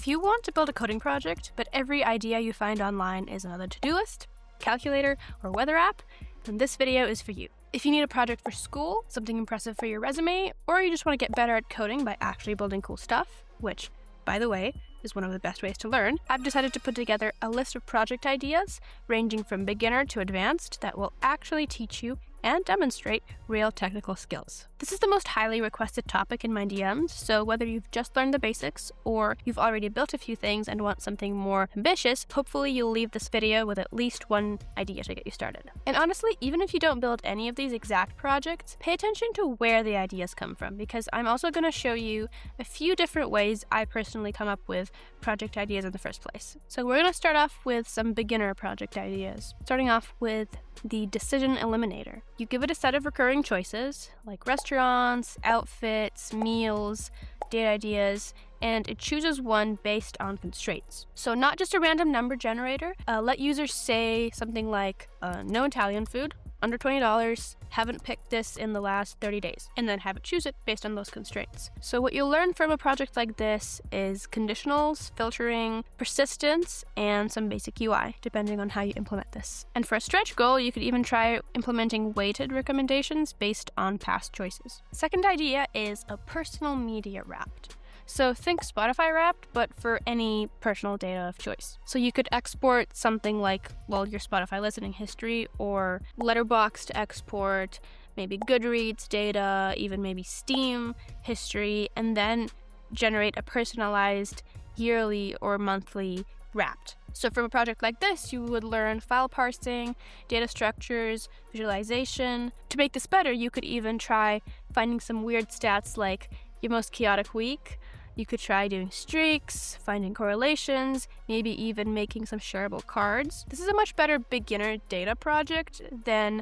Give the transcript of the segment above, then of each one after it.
If you want to build a coding project, but every idea you find online is another to-do list, calculator, or weather app, then this video is for you. If you need a project for school, something impressive for your resume, or you just want to get better at coding by actually building cool stuff, which, by the way, is one of the best ways to learn, I've decided to put together a list of project ideas ranging from beginner to advanced that will actually teach you and demonstrate real technical skills. This is the most highly requested topic in my DMs, so whether you've just learned the basics or you've already built a few things and want something more ambitious, hopefully you'll leave this video with at least one idea to get you started. And honestly, even if you don't build any of these exact projects, pay attention to where the ideas come from, because I'm also going to show you a few different ways I personally come up with project ideas in the first place. So we're going to start off with some beginner project ideas, starting off with the decision eliminator. You give it a set of recurring choices like restaurants, outfits, meals, date ideas, and it chooses one based on constraints. So not just a random number generator. Let users say something like no Italian food, under $20, haven't picked this in the last 30 days, and then have it choose it based on those constraints. So what you'll learn from a project like this is conditionals, filtering, persistence, and some basic UI, depending on how you implement this. And for a stretch goal, you could even try implementing weighted recommendations based on past choices. The second idea is a personal media wrapped. So think Spotify Wrapped, but for any personal data of choice. So you could export something like, your Spotify listening history, or Letterboxd to export maybe Goodreads data, even maybe Steam history, and then generate a personalized yearly or monthly Wrapped. So from a project like this, you would learn file parsing, data structures, visualization. To make this better, you could even try finding some weird stats like your most chaotic week. You could try doing streaks, finding correlations, maybe even making some shareable cards. This is a much better beginner data project than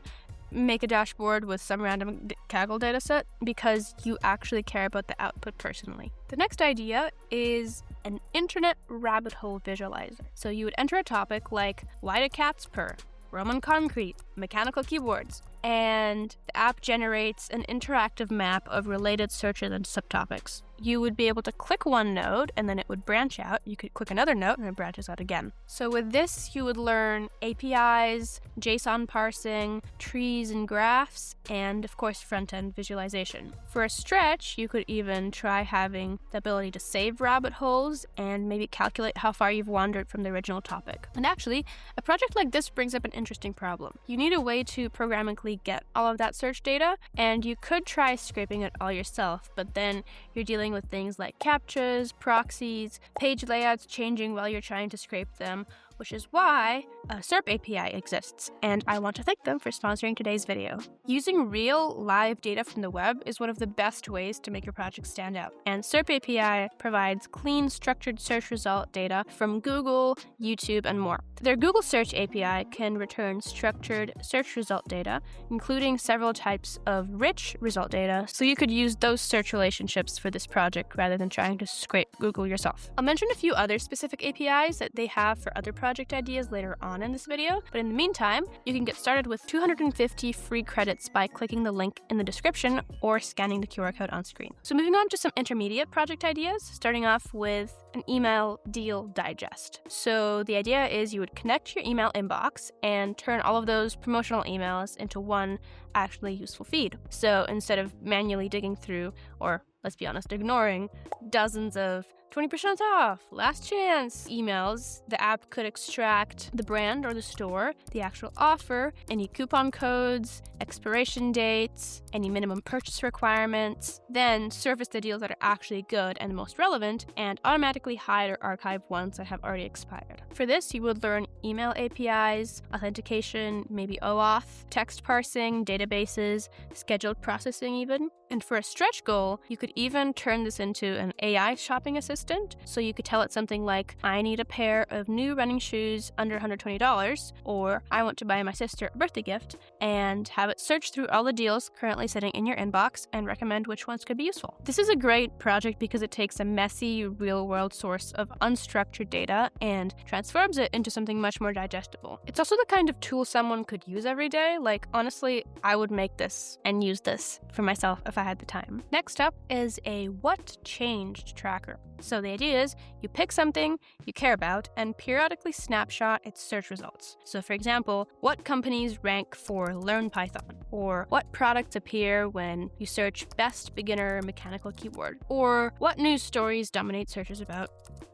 make a dashboard with some random Kaggle dataset, because you actually care about the output personally. The next idea is an internet rabbit hole visualizer. So you would enter a topic like, why do cats purr? Roman concrete, mechanical keyboards, and the app generates an interactive map of related searches and subtopics. You would be able to click one node and then it would branch out. You could click another node and it branches out again. So with this, you would learn APIs, JSON parsing, trees and graphs, and of course front-end visualization. For a stretch, you could even try having the ability to save rabbit holes and maybe calculate how far you've wandered from the original topic. And actually, a project like this brings up an interesting problem. You need a way to programmatically get all of that search data, and you could try scraping it all yourself, but then you're dealing with things like captchas, proxies, page layouts changing while you're trying to scrape them, which is why a SERP API exists, and I want to thank them for sponsoring today's video. Using real, live data from the web is one of the best ways to make your project stand out, and SERP API provides clean, structured search result data from Google, YouTube, and more. Their Google Search API can return structured search result data, including several types of rich result data, so you could use those search relationships for this project rather than trying to scrape Google yourself. I'll mention a few other specific APIs that they have for other project ideas later on in this video, but in the meantime, you can get started with 250 free credits by clicking the link in the description or scanning the QR code on screen. So moving on to some intermediate project ideas, starting off with an email deal digest. So the idea is you would connect your email inbox and turn all of those promotional emails into one actually useful feed. So instead of manually digging through, or let's be honest, ignoring dozens of 20% off, last chance emails, the app could extract the brand or the store, the actual offer, any coupon codes, expiration dates, any minimum purchase requirements, then surface the deals that are actually good and most relevant, and automatically hide or archive ones that have already expired. For this, you would learn email APIs, authentication, maybe OAuth, text parsing, databases, scheduled processing even. And for a stretch goal, you could even turn this into an AI shopping assistant. So you could tell it something like, I need a pair of new running shoes under $120, or I want to buy my sister a birthday gift, and have it search through all the deals currently sitting in your inbox and recommend which ones could be useful. This is a great project because it takes a messy, real-world source of unstructured data and transforms it into something much more digestible. It's also the kind of tool someone could use every day. Like, honestly, I would make this and use this for myself if I I had the time. Next up is a what changed tracker. So the idea is you pick something you care about and periodically snapshot its search results. So for example, what companies rank for Learn Python? Or what products appear when you search best beginner mechanical keyboard? Or what news stories dominate searches about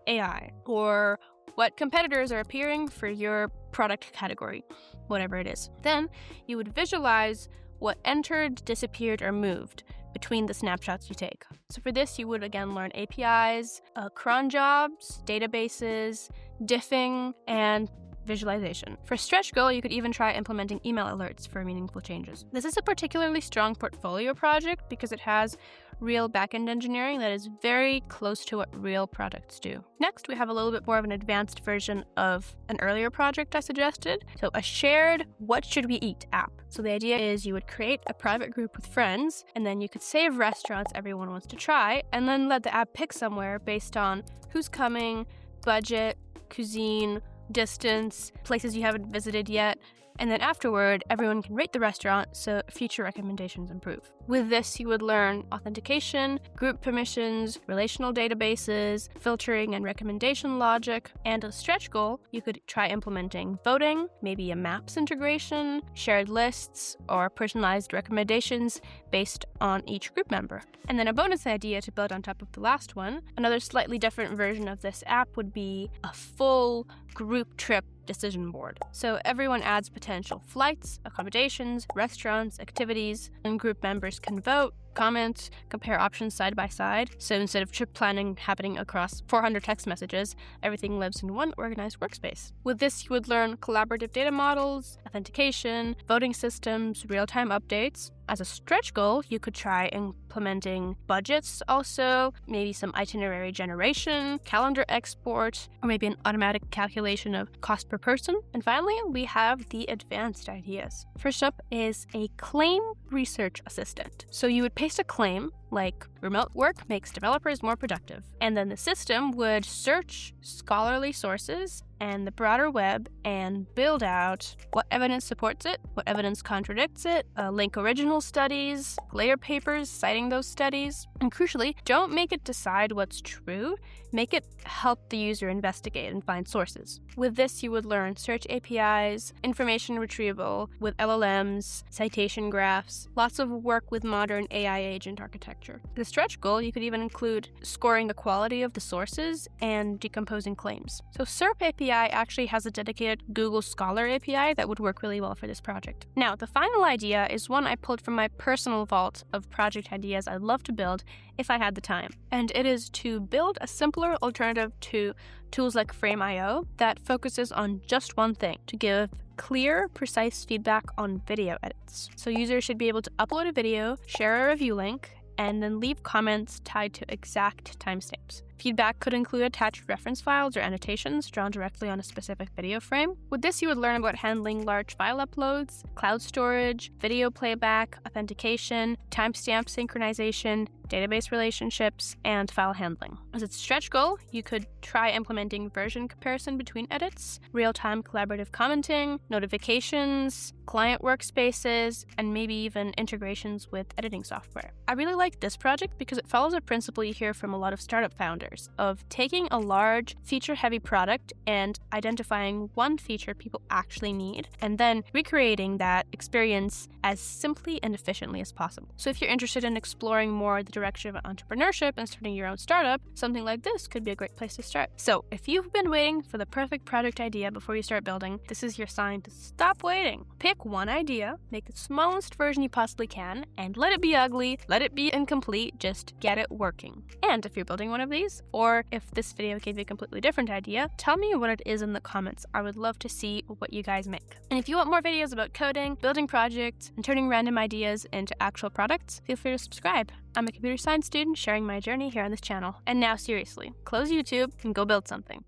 AI? Or what competitors are appearing for your product category, whatever it is. Then you would visualize what entered, disappeared, or moved between the snapshots you take. So for this, you would again learn APIs, cron jobs, databases, diffing, and visualization. For stretch goal, you could even try implementing email alerts for meaningful changes. This is a particularly strong portfolio project because it has real backend engineering that is very close to what real products do. Next, we have a little bit more of an advanced version of an earlier project I suggested. So a shared what should we eat app. So the idea is you would create a private group with friends, and then you could save restaurants everyone wants to try, and then let the app pick somewhere based on who's coming, budget, cuisine, distance, places you haven't visited yet, and then afterward, everyone can rate the restaurant so future recommendations improve. With this, you would learn authentication, group permissions, relational databases, filtering and recommendation logic, and a stretch goal, you could try implementing voting, maybe a maps integration, shared lists, or personalized recommendations based on each group member. And then a bonus idea to build on top of the last one, another slightly different version of this app would be a full group trip decision board. So everyone adds potential flights, accommodations, restaurants, activities, and group members can vote, comment, compare options side by side. So instead of trip planning happening across 400 text messages, everything lives in one organized workspace. With this, you would learn collaborative data models, authentication, voting systems, real-time updates. As a stretch goal, you could try implementing budgets also, maybe some itinerary generation, calendar export, or maybe an automatic calculation of cost per person. And finally, we have the advanced ideas. First up is a claim research assistant. So you would paste a claim like remote work makes developers more productive. And then the system would search scholarly sources and the broader web and build out what evidence supports it, what evidence contradicts it, link original studies, layer papers citing those studies, and crucially, don't make it decide what's true, make it help the user investigate and find sources. With this, you would learn search APIs, information retrieval with LLMs, citation graphs, lots of work with modern AI agent architecture. The stretch goal, you could even include scoring the quality of the sources and decomposing claims. So SERP API actually has a dedicated Google Scholar API that would work really well for this project. Now, the final idea is one I pulled from my personal vault of project ideas I'd love to build if I had the time. And it is to build a simpler alternative to tools like Frame.io that focuses on just one thing, to give clear, precise feedback on video edits. So users should be able to upload a video, share a review link, and then leave comments tied to exact timestamps. Feedback could include attached reference files or annotations drawn directly on a specific video frame. With this, you would learn about handling large file uploads, cloud storage, video playback, authentication, timestamp synchronization, database relationships, and file handling. As its stretch goal, you could try implementing version comparison between edits, real-time collaborative commenting, notifications, client workspaces, and maybe even integrations with editing software. I really like this project because it follows a principle you hear from a lot of startup founders of taking a large, feature-heavy product and identifying one feature people actually need, and then recreating that experience as simply and efficiently as possible. So if you're interested in exploring more the direction of entrepreneurship and starting your own startup, something like this could be a great place to start. So if you've been waiting for the perfect project idea before you start building, this is your sign to stop waiting. Pick one idea, make the smallest version you possibly can, and let it be ugly, let it be incomplete, just get it working. And if you're building one of these, or if this video gave you a completely different idea, tell me what it is in the comments. I would love to see what you guys make. And if you want more videos about coding, building projects, and turning random ideas into actual products, feel free to subscribe. I'm a computer science student sharing my journey here on this channel. And now seriously, close YouTube and go build something.